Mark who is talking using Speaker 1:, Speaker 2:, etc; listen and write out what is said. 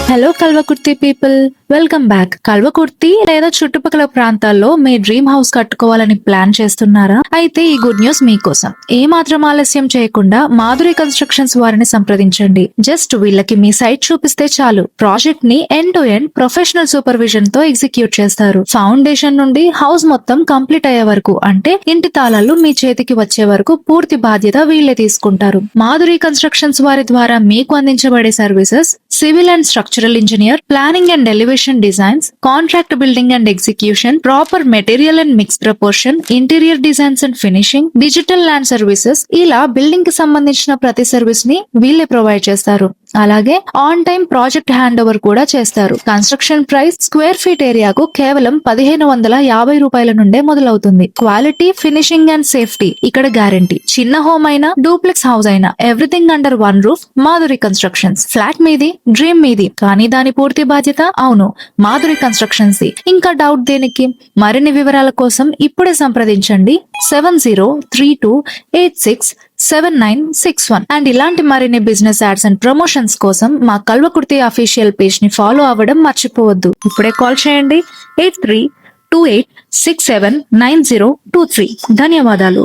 Speaker 1: Hello Kalwakurthy people, welcome back. Kalwakurthy లేదా చుట్టుపక్కల ప్రాంతాల్లో మీ డ్రీమ్ హౌస్ కట్టుకోవాలని ప్లాన్ చేస్తున్నారా? అయితే ఈ గుడ్ న్యూస్ మీకోసం. ఏ మాత్రం ఆలస్యం చేయకుండా మాధురి కన్స్ట్రక్షన్స్ వారిని సంప్రదించండి. జస్ట్ వీళ్ళకి మీ సైట్ చూపిస్తే చాలు, ప్రాజెక్ట్ ని end to end professional supervision తో ఎగ్జిక్యూట్ చేస్తారు. ఫౌండేషన్ నుండి హౌస్ మొత్తం కంప్లీట్ అయ్యే వరకు, అంటే ఇంటి తాళాలు మీ చేతికి వచ్చే వరకు పూర్తి బాధ్యత వీళ్ళే తీసుకుంటారు. మాధురి కన్స్ట్రక్షన్స్ వారి ద్వారా మీకు అందించబడే services civil and structural engineer, planning and elevation designs, contract building and execution, proper material and mix proportion, interior designs and finishing, digital land services, ఇలా బిల్డింగ్ కి సంబంధించిన ప్రతి సర్వీస్ ని వీళ్ళే ప్రొవైడ్ చేస్తారు. అలాగే on time project hand over కూడా చేస్తారు. కన్స్ట్రక్షన్ ప్రైస్ స్క్వేర్ ఫీట్ ఏరియాకు కేవలం 1550 రూపాయల నుండే మొదలవుతుంది. క్వాలిటీ, ఫినిషింగ్ అండ్ సేఫ్టీ ఇక్కడ గ్యారంటీ. చిన్న హోమ్ అయినా, డూప్లెక్స్ హౌస్ అయినా, everything under one roof. Madhuri constructions. Flat మీది, డ్రీమ్ మీది, కానీ దాని పూర్తి బాధ్యత అవును మాధురి కన్స్ట్రక్షన్స్ ది. ఇంకా డౌట్ దేనికి? మరిన్ని వివరాల కోసం ఇప్పుడే సంప్రదించండి 7032867961. అండ్ ఇలాంటి మరిన్ని బిజినెస్ యాడ్స్ అండ్ ప్రమోషన్స్ కోసం మా కల్వకుర్తి అఫీషియల్ పేజ్ ని ఫాలో అవ్వడం మర్చిపోవద్దు. ఇప్పుడే కాల్ చేయండి 8328679023. ధన్యవాదాలు.